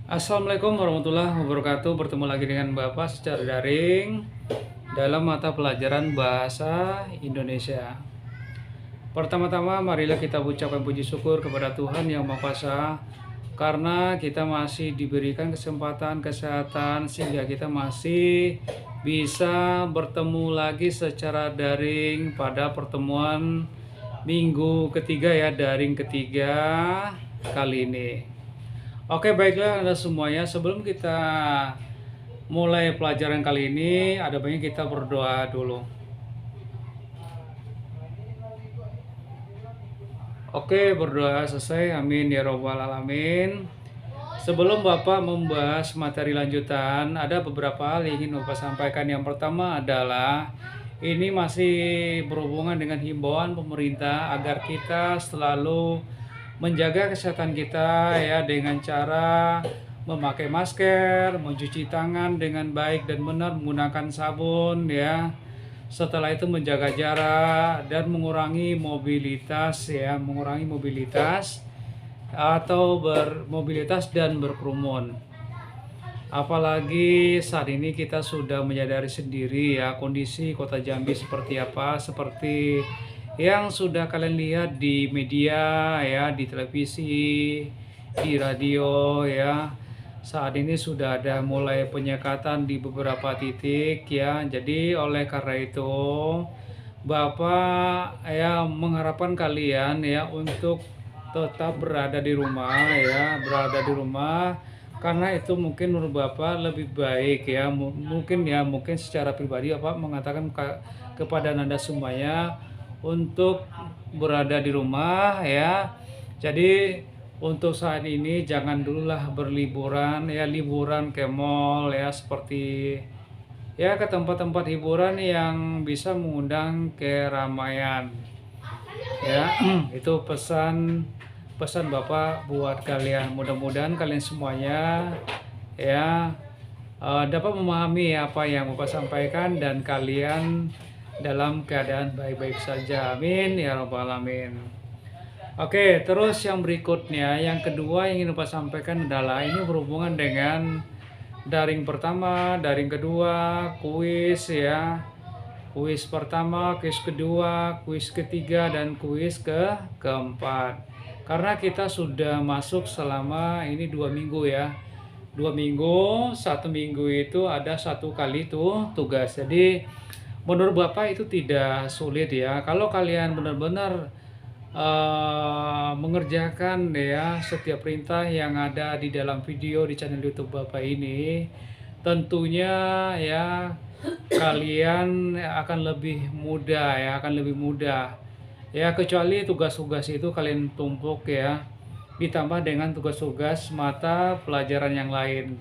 Assalamualaikum warahmatullahi wabarakatuh. Bertemu lagi dengan Bapak secara daring dalam mata pelajaran Bahasa Indonesia. Pertama-tama marilah kita ucapkan puji syukur kepada Tuhan Yang Maha Kuasa karena kita masih diberikan kesempatan kesehatan sehingga kita masih bisa bertemu lagi secara daring pada pertemuan minggu ketiga ya, daring ketiga kali ini. Oke, baiklah Anda semuanya. Sebelum kita mulai pelajaran kali ini, ada baiknya kita berdoa dulu. Oke, berdoa selesai. Amin ya robbal alamin. Sebelum Bapak membahas materi lanjutan, ada beberapa hal yang ingin Bapak sampaikan. Yang pertama adalah ini masih berhubungan dengan himbauan pemerintah agar kita selalu menjaga kesehatan kita ya dengan cara memakai masker, mencuci tangan dengan baik dan benar, menggunakan sabun ya. Setelah itu menjaga jarak dan mengurangi mobilitas ya, mengurangi mobilitas atau bermobilitas dan berkerumun. Apalagi saat ini kita sudah menyadari sendiri ya kondisi Kota Jambi seperti apa, seperti yang sudah kalian lihat di media ya, di televisi, di radio ya. Saat ini sudah ada mulai penyekatan di beberapa titik ya. Jadi oleh karena itu Bapak ya mengharapkan kalian ya untuk tetap berada di rumah ya, berada di rumah karena itu mungkin menurut Bapak lebih baik ya. Mungkin secara pribadi Bapak mengatakan kepada Anda semuanya untuk berada di rumah ya. Jadi untuk saat ini jangan dululah berliburan ya, liburan ke mall ya, seperti ya ke tempat-tempat hiburan yang bisa mengundang keramaian ya. Itu pesan pesan Bapak buat kalian. Mudah-mudahan kalian semuanya ya dapat memahami apa yang Bapak sampaikan dan kalian dalam keadaan baik-baik saja. Amin ya rabbal alamin. Oke, terus yang berikutnya, yang kedua yang ingin Bapak sampaikan adalah ini berhubungan dengan daring pertama, daring kedua, kuis ya. Kuis pertama, kuis kedua, kuis ketiga, dan kuis keempat. Karena kita sudah masuk selama ini 2 minggu ya. 2 minggu, 1 minggu itu ada 1 kali tuh tugas. Jadi menurut Bapak itu tidak sulit ya. Kalau kalian benar-benar mengerjakan ya setiap perintah yang ada di dalam video di channel YouTube Bapak ini, tentunya ya kalian akan lebih mudah ya, akan lebih mudah ya, kecuali tugas-tugas itu kalian tumpuk ya, ditambah dengan tugas-tugas mata pelajaran yang lain.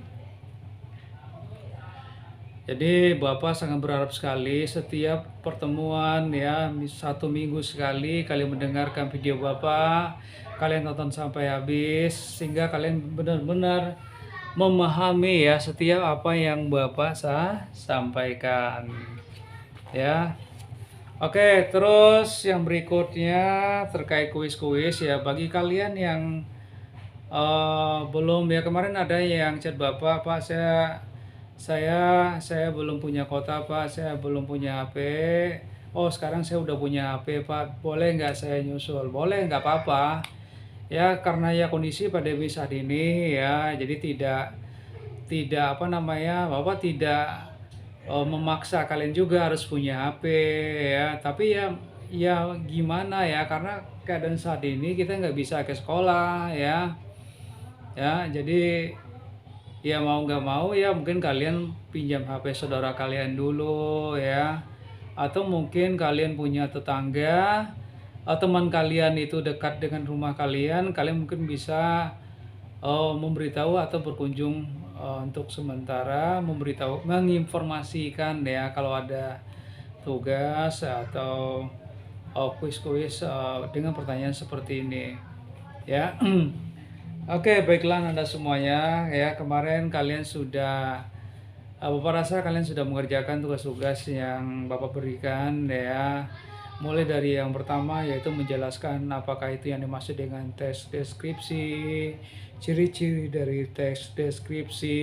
Jadi Bapak sangat berharap sekali setiap pertemuan ya, 1 minggu sekali kalian mendengarkan video Bapak, kalian tonton sampai habis sehingga kalian benar-benar memahami ya setiap apa yang Bapak sampaikan ya. Oke, terus yang berikutnya terkait kuis-kuis ya, bagi kalian yang belum ya, kemarin ada yang chat Bapak, Pak saya belum punya kota Pak, saya belum punya HP. Oh sekarang saya udah punya HP Pak, boleh nggak saya nyusul? Boleh, nggak apa-apa. Ya karena ya kondisi pandemi saat ini ya, jadi tidak tidak apa namanya, Bapak tidak memaksa kalian juga harus punya HP ya. Tapi ya gimana ya, karena keadaan saat ini kita nggak bisa ke sekolah ya. Ya jadi ya mau nggak mau ya mungkin kalian pinjam HP saudara kalian dulu ya, atau mungkin kalian punya tetangga atau teman kalian itu dekat dengan rumah kalian, kalian mungkin bisa memberitahu atau berkunjung untuk sementara, memberitahu, menginformasikan ya kalau ada tugas atau kuis-kuis dengan pertanyaan seperti ini ya. Oke, baiklah Anda semuanya ya, kemarin kalian sudah Bapak rasa kalian sudah mengerjakan tugas-tugas yang Bapak berikan ya. Mulai dari yang pertama yaitu menjelaskan apakah itu yang dimaksud dengan teks deskripsi, ciri-ciri dari teks deskripsi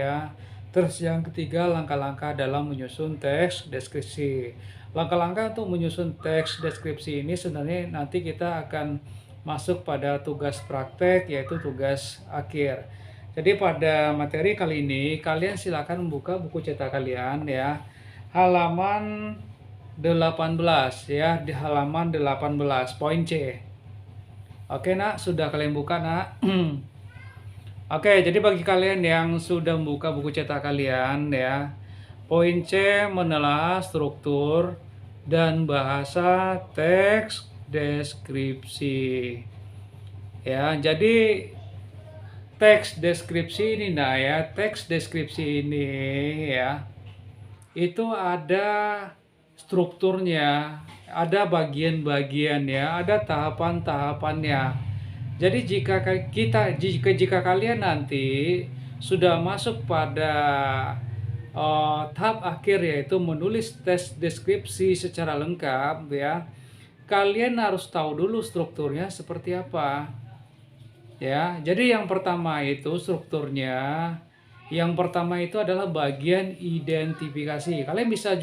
ya. Terus yang ketiga, langkah-langkah dalam menyusun teks deskripsi. Langkah-langkah untuk menyusun teks deskripsi ini sebenarnya nanti kita akan masuk pada tugas praktek yaitu tugas akhir. Jadi pada materi kali ini kalian silakan membuka buku cetak kalian ya. Halaman 18 ya, di halaman 18 poin C. Oke nak, sudah kalian buka nak? Oke, jadi bagi kalian yang sudah membuka buku cetak kalian ya, poin C menelaah struktur dan bahasa teks deskripsi. Ya, jadi teks deskripsi ini nah ya, teks deskripsi ini ya, itu ada strukturnya, ada bagian-bagiannya, ada tahapan-tahapannya. Jadi jika kalian nanti sudah masuk pada tahap akhir yaitu menulis tes deskripsi secara lengkap ya, kalian harus tahu dulu strukturnya seperti apa. Ya, jadi yang pertama itu strukturnya. Yang pertama itu adalah bagian identifikasi. Kalian bisa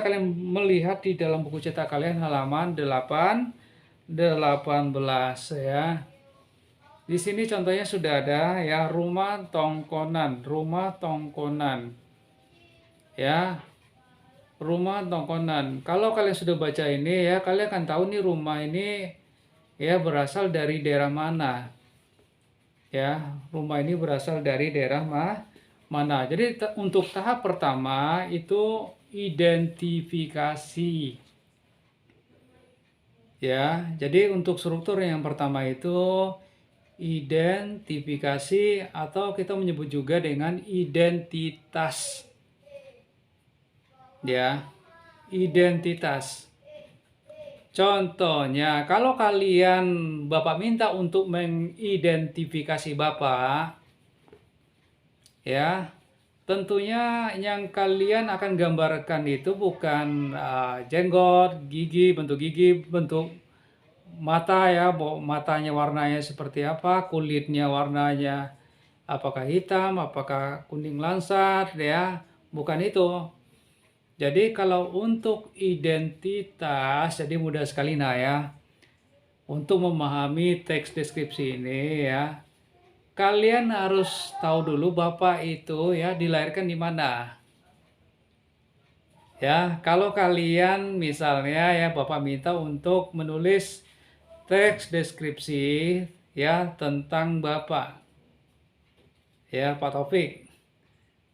kalian melihat di dalam buku cetak kalian halaman 18 ya. Di sini contohnya sudah ada ya, rumah tongkonan, rumah tongkonan. Ya, rumah tongkonan. Kalau kalian sudah baca ini ya, kalian akan tahu nih rumah ini ya berasal dari daerah mana. Ya, rumah ini berasal dari daerah mana. Jadi untuk tahap pertama itu identifikasi. Ya, jadi untuk struktur yang pertama itu identifikasi atau kita menyebut juga dengan identitas. Ya, identitas. Contohnya, kalau kalian Bapak minta untuk mengidentifikasi Bapak, ya, tentunya yang kalian akan gambarkan itu bukan jenggot, bentuk gigi, bentuk mata ya, matanya warnanya seperti apa, kulitnya warnanya apakah hitam, apakah kuning lansat ya, bukan itu. Jadi kalau untuk identitas, jadi mudah sekali nah ya, untuk memahami teks deskripsi ini ya, kalian harus tahu dulu Bapak itu ya dilahirkan di mana. Ya, kalau kalian misalnya ya Bapak minta untuk menulis teks deskripsi ya tentang Bapak. Ya, Pak Taufik.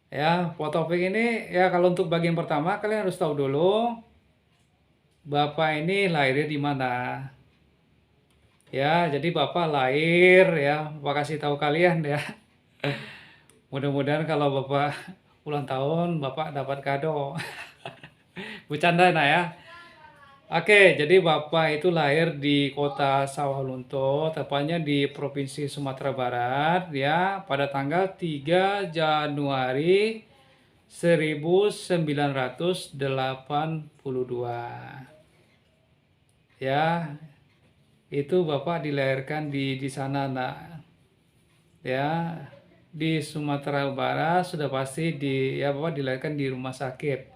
Ya, Pak Taufik ini ya kalau untuk bagian pertama kalian harus tahu dulu Bapak ini lahirnya di mana. Ya, jadi Bapak lahir ya, Bapak kasih tahu kalian ya. Mudah-mudahan kalau Bapak ulang tahun Bapak dapat kado. Bercanda nah ya. Oke, jadi Bapak itu lahir di kota Sawalunto, tepatnya di Provinsi Sumatera Barat ya, pada tanggal 3 Januari 1982. Ya, itu Bapak dilahirkan di sana, Nak. Ya, di Sumatera Barat sudah pasti ya Bapak dilahirkan di rumah sakit.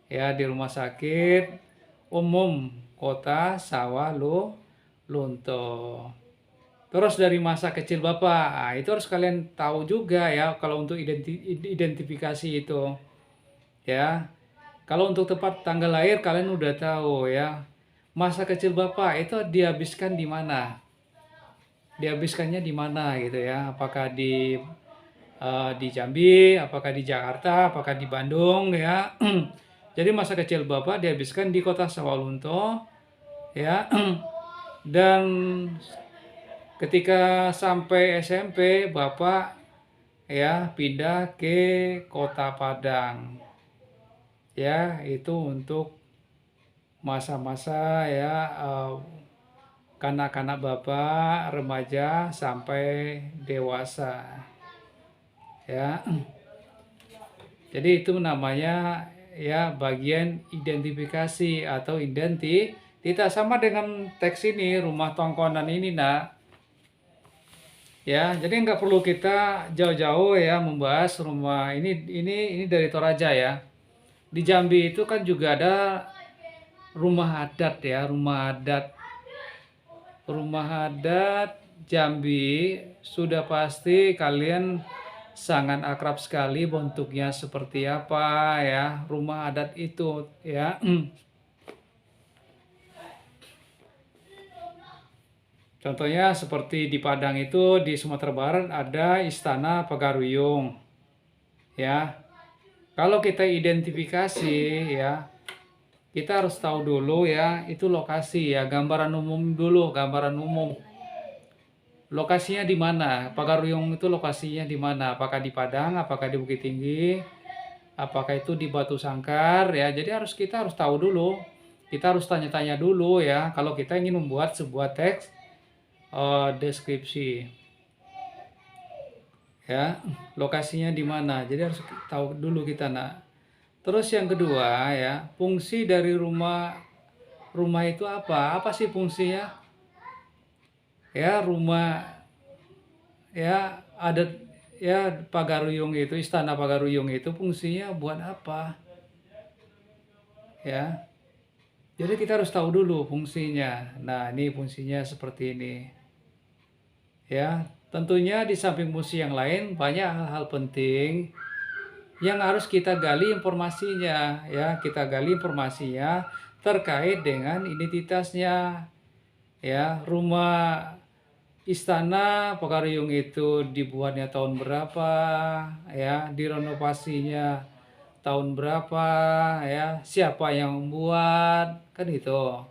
Ya, di rumah sakit umum Kota Sawalunto. Terus dari masa kecil Bapak, itu harus kalian tahu juga ya kalau untuk identifikasi itu. Ya. Kalau untuk tepat tanggal lahir kalian udah tahu ya. Masa kecil Bapak itu dihabiskan di mana? Dihabiskannya di mana gitu ya? Apakah di Jambi, apakah di Jakarta, apakah di Bandung ya? Jadi masa kecil Bapak dihabiskan di kota Sawalunto ya. Dan ketika sampai SMP Bapak ya pindah ke Kota Padang. Ya, itu untuk masa-masa ya kanak-kanak Bapak, remaja sampai dewasa. Ya. Jadi itu namanya ya bagian identifikasi atau identitas, sama dengan teks ini rumah tongkonan ini nak. Ya, jadi nggak perlu kita jauh-jauh ya membahas rumah ini dari Toraja ya. Di Jambi itu kan juga ada rumah adat ya, rumah adat Jambi. Sudah pasti kalian sangat akrab sekali bentuknya seperti apa ya rumah adat itu ya. Contohnya seperti di Padang itu, di Sumatera Barat ada Istana Pagaruyung ya. Kalau kita identifikasi ya, kita harus tahu dulu ya itu lokasi ya, gambaran umum dulu, gambaran umum. Lokasinya di mana? Pagaruyung itu lokasinya di mana? Apakah di Padang, apakah di Bukit Tinggi, apakah itu di Batu Sangkar ya. Jadi kita harus tahu dulu. Kita harus tanya-tanya dulu ya kalau kita ingin membuat sebuah teks deskripsi. Ya, lokasinya di mana. Jadi harus tahu dulu kita nak. Terus yang kedua ya, fungsi dari rumah itu apa? Apa sih fungsinya? Ya, rumah ya adat ya Pagaruyung itu, Istana Pagaruyung itu fungsinya buat apa? Ya. Jadi kita harus tahu dulu fungsinya. Nah, ini fungsinya seperti ini. Ya, tentunya di samping fungsi yang lain banyak hal-hal penting yang harus kita gali informasinya ya, kita gali informasinya terkait dengan identitasnya. Ya, rumah Istana Pagaruyung itu dibuatnya tahun berapa, ya, direnovasinya tahun berapa, ya, siapa yang membuat, kan itu.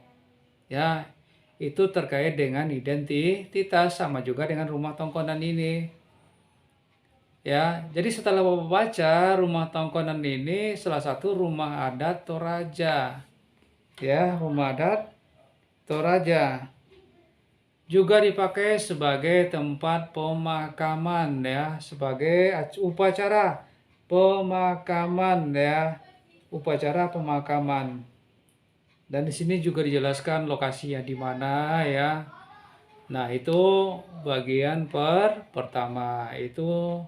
Ya, itu terkait dengan identitas sama juga dengan rumah tongkonan ini. Ya, jadi setelah Bapak baca rumah tongkonan ini salah satu rumah adat Toraja. Ya, rumah adat Toraja. Juga dipakai sebagai tempat pemakaman ya, sebagai upacara pemakaman ya, upacara pemakaman. Dan di sini juga dijelaskan lokasinya di mana ya. Nah, itu bagian pertama itu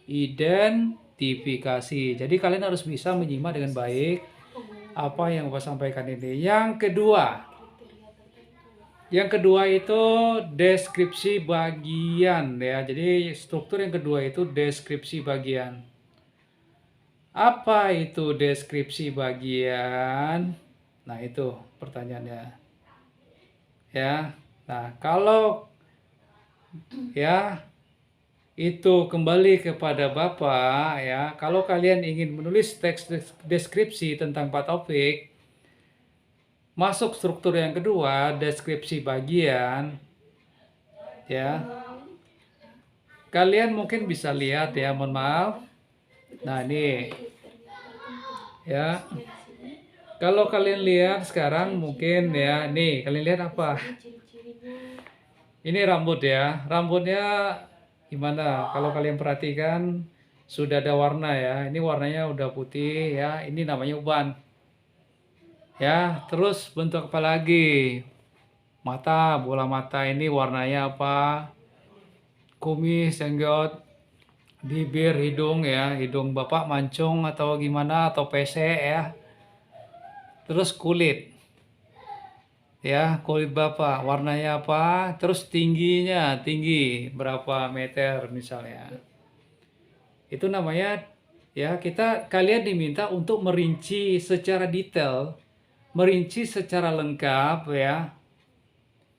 identifikasi. Jadi kalian harus bisa menyimak dengan baik apa yang Bapak sampaikan ini. Yang kedua itu deskripsi bagian ya. Jadi struktur yang kedua itu deskripsi bagian. Apa itu deskripsi bagian? Nah, itu pertanyaannya. Ya. Nah, kalau ya itu kembali kepada Bapak ya. Kalau kalian ingin menulis teks deskripsi tentang Pak Taufik, masuk struktur yang kedua, deskripsi bagian ya. Kalian mungkin bisa lihat ya, mohon maaf. Nah, ini ya. Kalau kalian lihat sekarang mungkin ya, nih kalian lihat apa? Ini rambut ya. Rambutnya gimana? Kalau kalian perhatikan sudah ada warna ya. Ini warnanya udah putih ya. Ini namanya uban. Ya, terus bentuk apa lagi? Mata, bola mata ini warnanya apa? Kumis, jenggot, bibir, hidung ya. Hidung Bapak mancung atau gimana atau pesek ya. Terus kulit. Ya, kulit Bapak warnanya apa? Terus tinggi berapa meter misalnya. Itu namanya ya, kalian diminta untuk merinci secara detail, merinci secara lengkap ya,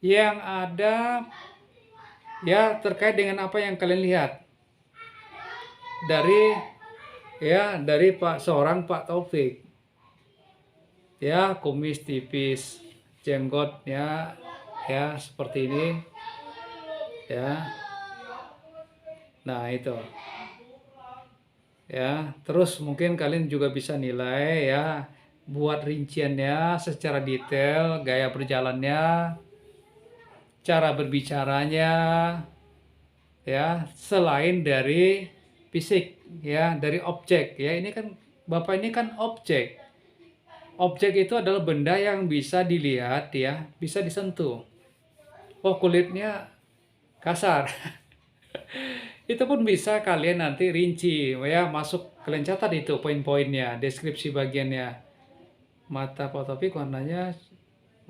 yang ada ya terkait dengan apa yang kalian lihat dari seorang Pak Taufik. Ya, kumis tipis, jenggotnya ya seperti ini ya. Nah, itu ya. Terus mungkin kalian juga bisa nilai ya, buat rinciannya secara detail, gaya berjalannya, cara berbicaranya ya, selain dari fisik ya, dari objek ya. Ini kan Bapak ini kan objek objek itu adalah benda yang bisa dilihat ya, bisa disentuh. Oh, kulitnya kasar. Itu pun bisa kalian nanti rinci ya, masuk kalian catat itu poin-poinnya, deskripsi bagiannya. Mata Pak Taufik warnanya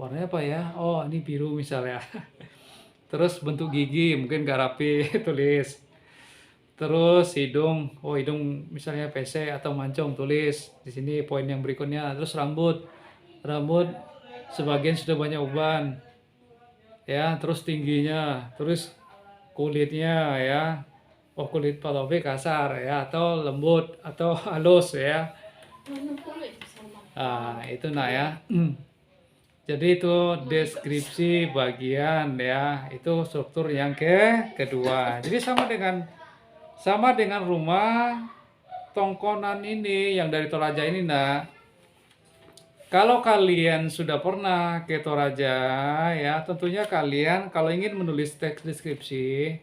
apa ya? Oh, ini biru misalnya. Terus bentuk gigi mungkin gak rapi, tulis. Terus hidung, oh hidung misalnya pesek atau mancung, tulis di sini poin yang berikutnya. Terus rambut sebagian sudah banyak uban, ya. Terus tingginya, terus kulitnya ya. Oh, kulit Pak Taufik kasar ya, atau lembut atau halus ya. Itu nah ya. Jadi itu deskripsi bagian ya, itu struktur yang kedua. Jadi sama dengan rumah tongkonan ini yang dari Toraja ini, nah. Kalau kalian sudah pernah ke Toraja ya, tentunya kalian kalau ingin menulis teks deskripsi,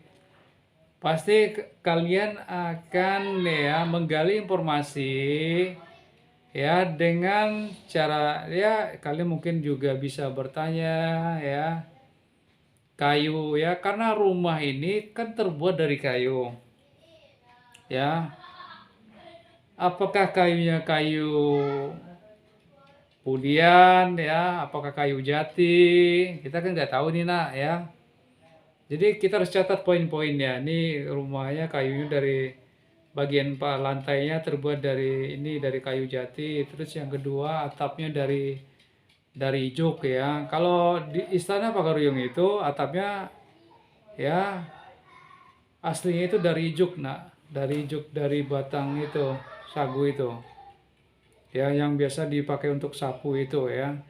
pasti kalian akan ya menggali informasi ya dengan cara ya kalian mungkin juga bisa bertanya ya, kayu ya, karena rumah ini kan terbuat dari kayu ya. Apakah kayunya kayu pudian ya, apakah kayu jati, kita kan nggak tahu nih nak ya. Jadi kita harus catat poin-poinnya. Ini rumahnya kayunya dari bagian lantainya terbuat dari kayu jati. Terus yang kedua atapnya dari juk ya. Kalau di Istana Pagaruyung itu atapnya ya aslinya itu dari juk nak, dari batang itu sagu itu. Ya yang biasa dipakai untuk sapu itu ya.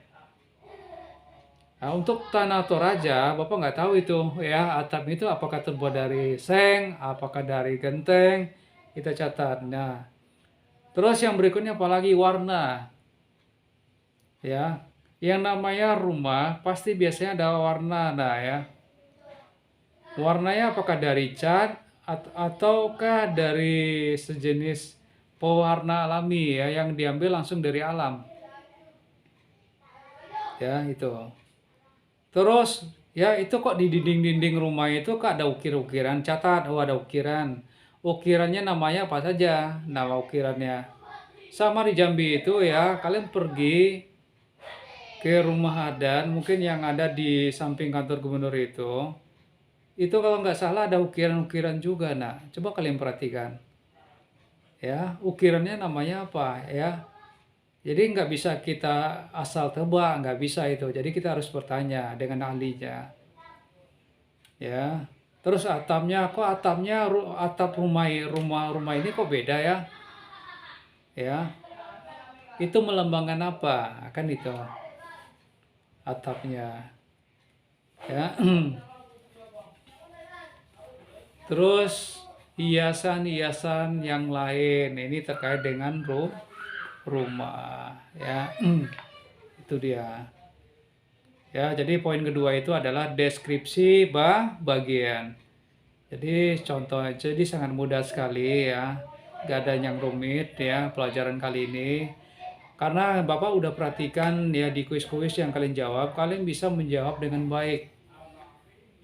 Nah, untuk tanah Toraja, Bapak nggak tahu itu ya atap itu apakah terbuat dari seng, apakah dari genteng, kita catat. Nah, terus yang berikutnya apalagi warna, ya. Yang namanya rumah pasti biasanya ada warna, nah ya. Warnanya apakah dari cat ataukah dari sejenis pewarna alami ya yang diambil langsung dari alam, ya itu. Terus ya itu kok di dinding-dinding rumah itu kok ada ukir-ukiran, catat, oh ada ukiran. Ukirannya namanya apa saja, nama ukirannya. Sama di Jambi itu ya, kalian pergi ke rumah adat, mungkin yang ada di samping kantor gubernur itu kalau nggak salah ada ukiran-ukiran juga, nah. Coba kalian perhatikan. Ya, ukirannya namanya apa ya. Jadi nggak bisa kita asal tebak, nggak bisa itu. Jadi kita harus bertanya dengan ahlinya. Ya. Terus atap rumah ini kok beda ya? Ya. Itu melambangkan apa? Kan itu atapnya. Ya. Terus hiasan-hiasan yang lain ini terkait dengan rumah ya. Itu dia. Ya, jadi poin kedua itu adalah deskripsi bagian. Jadi jadi sangat mudah sekali ya. Gak ada yang rumit ya pelajaran kali ini. Karena Bapak udah perhatikan ya di kuis-kuis yang kalian jawab, kalian bisa menjawab dengan baik.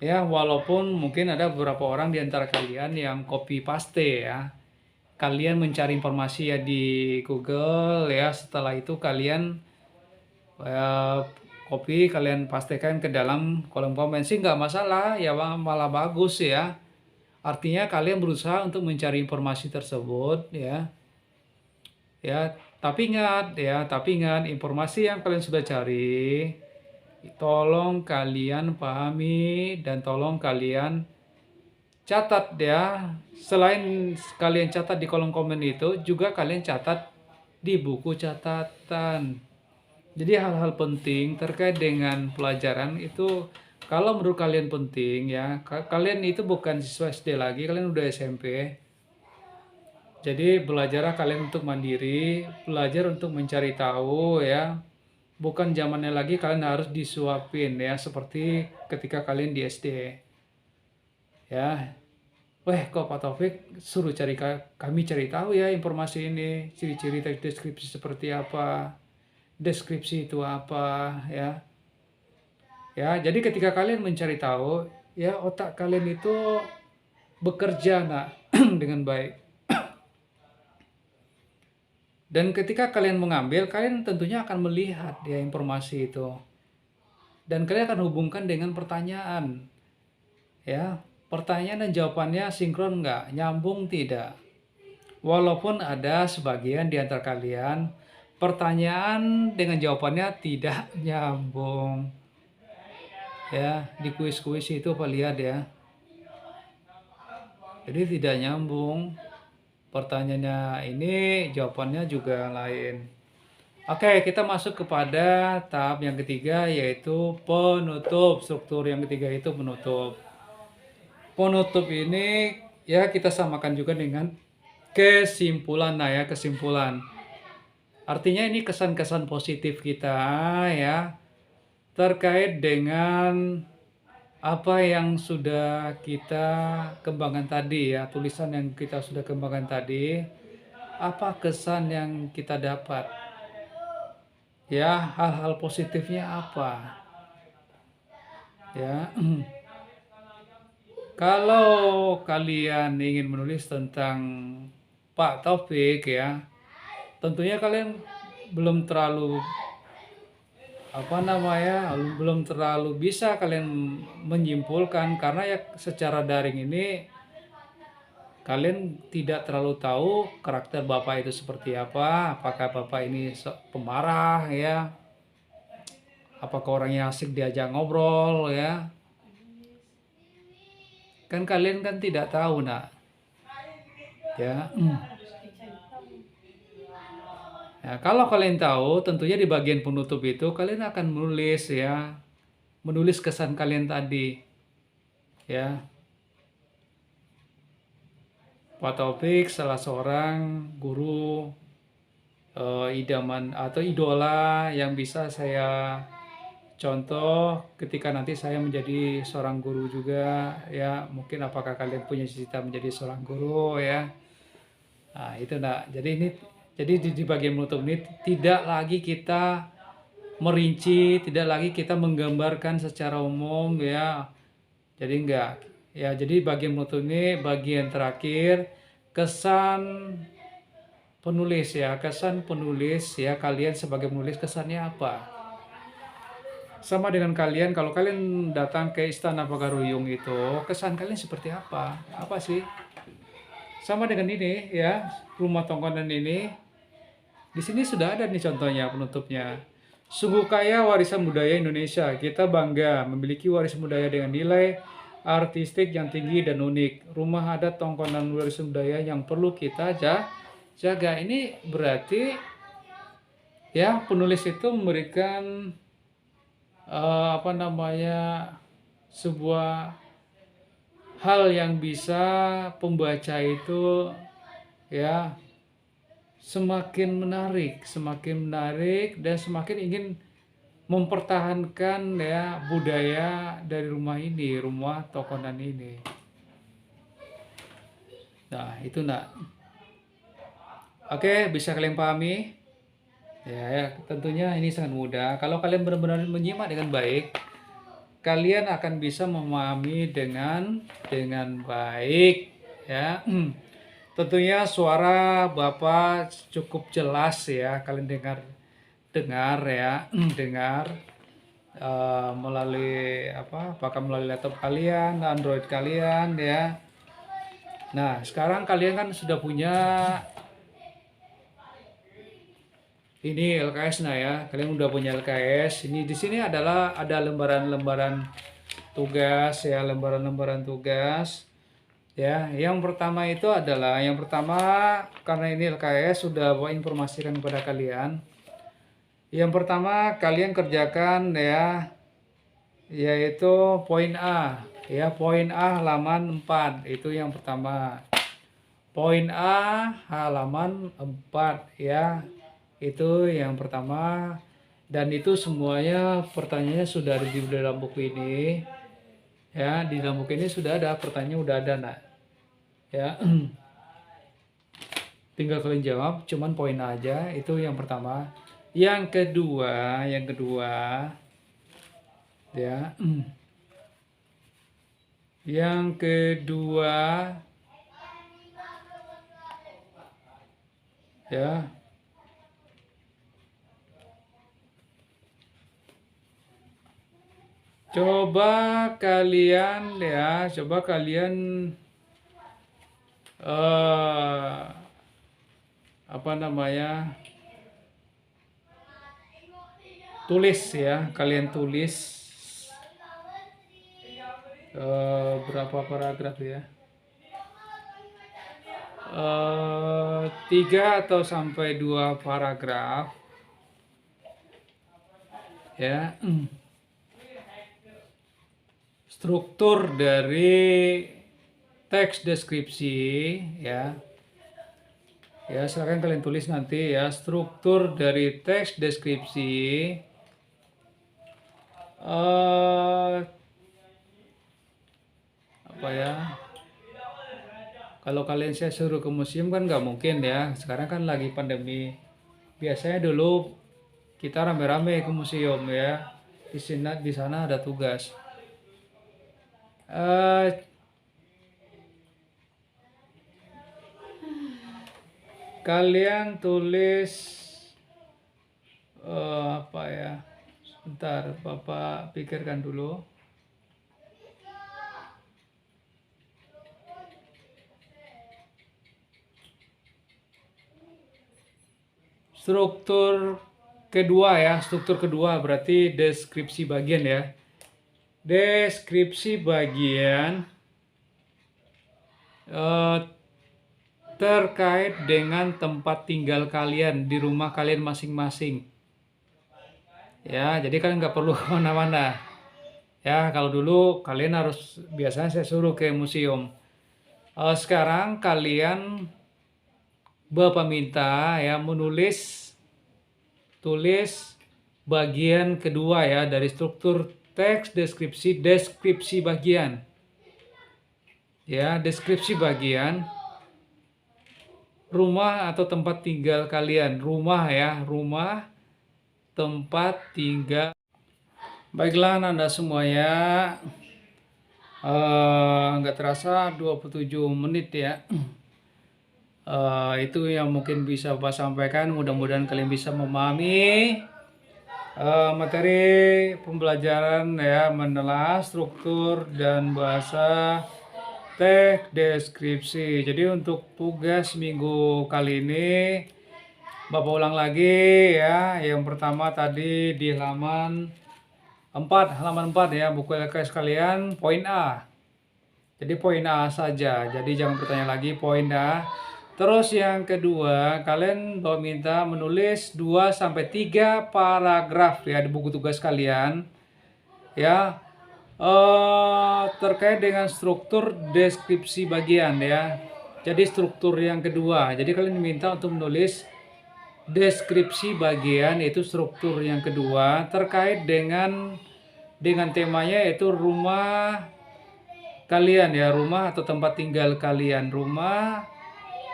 Ya, walaupun mungkin ada beberapa orang di antara kalian yang copy paste ya. Kalian mencari informasi ya di Google ya, setelah itu kalian copy, kalian pastikan ke dalam kolom komen sih nggak masalah ya, malah bagus ya. Artinya kalian berusaha untuk mencari informasi tersebut ya. Ya, tapi ingat informasi yang kalian sudah cari tolong kalian pahami dan tolong kalian catat ya. Selain kalian catat di kolom komen itu, juga kalian catat di buku catatan. Jadi hal-hal penting terkait dengan pelajaran itu kalau menurut kalian penting ya, kalian itu bukan siswa SD lagi, kalian udah SMP. Jadi belajarlah kalian untuk mandiri, belajar untuk mencari tahu ya. Bukan zamannya lagi kalian harus disuapin ya, seperti ketika kalian di SD. Ya. Weh, kok Pak Taufik suruh kami cari tahu ya informasi ini, ciri-ciri teks deskripsi seperti apa. deskripsi itu apa, ya. Ya, jadi ketika kalian mencari tahu, ya otak kalian itu bekerja nak dengan baik. Dan ketika kalian mengambil, kalian tentunya akan melihat ya informasi itu. Dan kalian akan hubungkan dengan pertanyaan. Ya, pertanyaan dan jawabannya sinkron nggak? Nyambung tidak? Walaupun ada sebagian di antara kalian, pertanyaan dengan jawabannya tidak nyambung. Ya, di kuis-kuis itu apa lihat ya. Jadi tidak nyambung. Pertanyaannya ini, jawabannya juga lain. Oke, kita masuk kepada tahap yang ketiga, yaitu penutup. Struktur yang ketiga itu penutup. Penutup ini ya kita samakan juga dengan kesimpulan. Nah ya, kesimpulan. Artinya ini kesan-kesan positif kita ya terkait dengan apa yang sudah kita kembangkan tadi ya, tulisan yang kita sudah kembangkan tadi, apa kesan yang kita dapat? Ya, hal-hal positifnya apa? Ya. Kalau kalian ingin menulis tentang Pak Taufik ya, tentunya kalian belum terlalu belum terlalu bisa kalian menyimpulkan karena ya secara daring ini kalian tidak terlalu tahu karakter Bapak itu seperti apa, apakah Bapak ini pemarah ya, apakah orangnya asik diajak ngobrol ya. Kan kalian kan tidak tahu nak. Ya. Ya, kalau kalian tahu, tentunya di bagian penutup itu kalian akan menulis ya, menulis kesan kalian tadi, ya. Pak Taufik salah seorang guru idaman atau idola yang bisa saya contoh ketika nanti saya menjadi seorang guru juga, ya. Mungkin apakah kalian punya cita-cita menjadi seorang guru ya? Nah, itu nak. Jadi di bagian menutup ini tidak lagi kita merinci, tidak lagi kita menggambarkan secara umum ya. Jadi enggak. Ya, jadi bagian menutup ini bagian terakhir kesan penulis ya, kesan penulis ya, kalian sebagai penulis kesannya apa? Sama dengan kalian kalau kalian datang ke Istana Pagaruyung itu, kesan kalian seperti apa? Apa sih? Sama dengan ini ya, rumah tongkonan ini. Di sini sudah ada nih contohnya penutupnya. Sungguh kaya warisan budaya Indonesia. Kita bangga memiliki warisan budaya dengan nilai artistik yang tinggi dan unik. Rumah adat tongkonan warisan budaya yang perlu kita jaga. Ini berarti ya penulis itu memberikan sebuah hal yang bisa pembaca itu ya semakin menarik dan semakin ingin mempertahankan ya budaya dari rumah ini, rumah tongkonan ini. Nah, itu nak. Oke, bisa kalian pahami? Ya, tentunya ini sangat mudah. Kalau kalian benar-benar menyimak dengan baik, kalian akan bisa memahami dengan baik ya. Tentunya suara Bapak cukup jelas ya, kalian dengar ya, dengar melalui apakah melalui laptop kalian, Android kalian ya. Nah, sekarang kalian kan sudah punya ini LKS nah ya, kalian udah punya LKS. Ini di sini ada lembaran-lembaran tugas ya, lembaran-lembaran tugas. Ya, yang pertama karena ini LKS sudah informasikan kepada kalian. Yang pertama kalian kerjakan ya, yaitu poin A. Ya, poin A halaman 4 itu yang pertama. Poin A halaman 4 ya, itu yang pertama. Dan itu semuanya pertanyaannya sudah ada di dalam buku ini. Ya, di dalam buku ini sudah ada pertanyaan, udah ada nak. Ya, tinggal kalian jawab, cuman poin aja, itu yang pertama. Yang kedua ya. Yang kedua ya, coba kalian eh, apa namanya, tulis ya, kalian tulis berapa paragraf ya, 3 atau sampai 2 paragraf ya. Struktur dari teks deskripsi ya. Ya, silakan kalian tulis nanti ya, struktur dari teks deskripsi. Apa ya? Kalau kalian saya suruh ke museum kan nggak mungkin ya. Sekarang kan lagi pandemi. Biasanya dulu kita rame-rame ke museum ya. Di sana ada tugas. Eh, Kalian tulis apa ya? Sebentar, Bapak pikirkan dulu. Struktur kedua berarti deskripsi bagian ya. Deskripsi bagian terkait dengan tempat tinggal kalian di rumah kalian masing-masing. Ya, jadi kalian nggak perlu kemana-mana. Ya, kalau dulu kalian harus, biasanya saya suruh ke museum. Sekarang kalian, Bapak minta ya tulis bagian kedua ya dari struktur teks deskripsi bagian. Ya, deskripsi bagian rumah atau tempat tinggal kalian. Rumah ya, rumah, tempat tinggal. Baiklah Anda semuanya, nggak terasa 27 menit ya. Itu yang mungkin bisa Bapak sampaikan. Mudah-mudahan kalian bisa memahami materi pembelajaran ya, menelaah struktur dan bahasa teks deskripsi. Jadi untuk tugas minggu kali ini Bapak ulang lagi ya. Yang pertama tadi di halaman 4 ya, buku LKS kalian, poin A. Jadi poin A saja. Jadi jangan bertanya lagi, poin A. Terus yang kedua, kalian Bapak minta menulis 2-3 paragraf ya di buku tugas kalian. Ya. Terkait dengan struktur deskripsi bagian ya. Jadi struktur yang kedua. Jadi kalian diminta untuk menulis deskripsi bagian, itu struktur yang kedua terkait dengan temanya, yaitu rumah kalian ya, rumah atau tempat tinggal kalian, rumah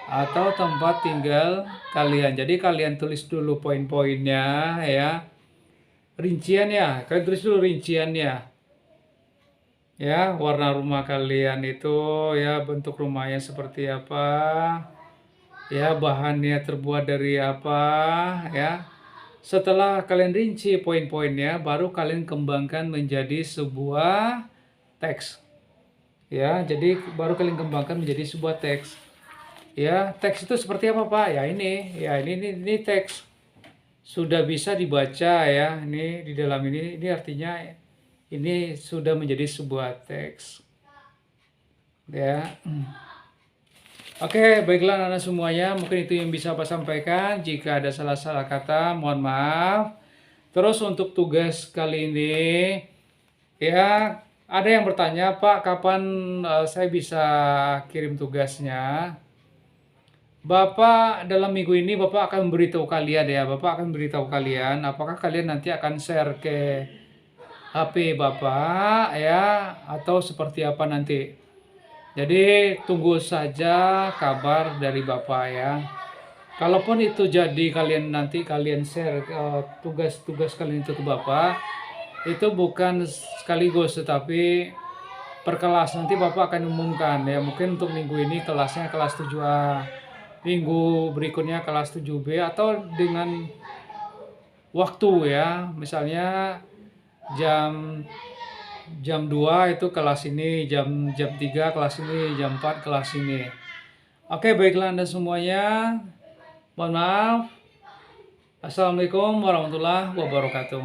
atau tempat tinggal kalian. Jadi kalian tulis dulu poin-poinnya ya, rinciannya, kalian tulis dulu rinciannya ya, warna rumah kalian itu ya, bentuk rumahnya seperti apa ya, bahannya terbuat dari apa ya. Setelah kalian rinci poin-poinnya, baru kalian kembangkan menjadi sebuah teks. Ya, jadi baru kalian kembangkan menjadi sebuah teks. Ya, teks itu seperti apa, Pak? Ya ini teks. Sudah bisa dibaca ya. Ini di dalam ini artinya ini sudah menjadi sebuah teks. Ya. Oke, baiklah anak semuanya, mungkin itu yang bisa Pak sampaikan. Jika ada salah-salah kata, mohon maaf. Terus untuk tugas kali ini, ya ada yang bertanya, Pak, kapan saya bisa kirim tugasnya? Bapak dalam minggu ini Bapak akan beritahu kalian ya, Bapak akan beritahu kalian apakah kalian nanti akan share ke HP Bapak ya, atau seperti apa nanti. Jadi tunggu saja kabar dari Bapak ya. Kalaupun itu jadi kalian nanti kalian share tugas-tugas kalian itu ke Bapak, itu bukan sekaligus tetapi per kelas. Nanti Bapak akan umumkan ya, mungkin untuk minggu ini kelasnya kelas 7A, minggu berikutnya kelas 7B, atau dengan waktu ya. Misalnya jam jam 2 itu kelas ini, jam jam 3 kelas ini, jam 4 kelas ini. Oke, baiklah Anda semuanya. Mohon maaf. Assalamualaikum warahmatullahi wabarakatuh.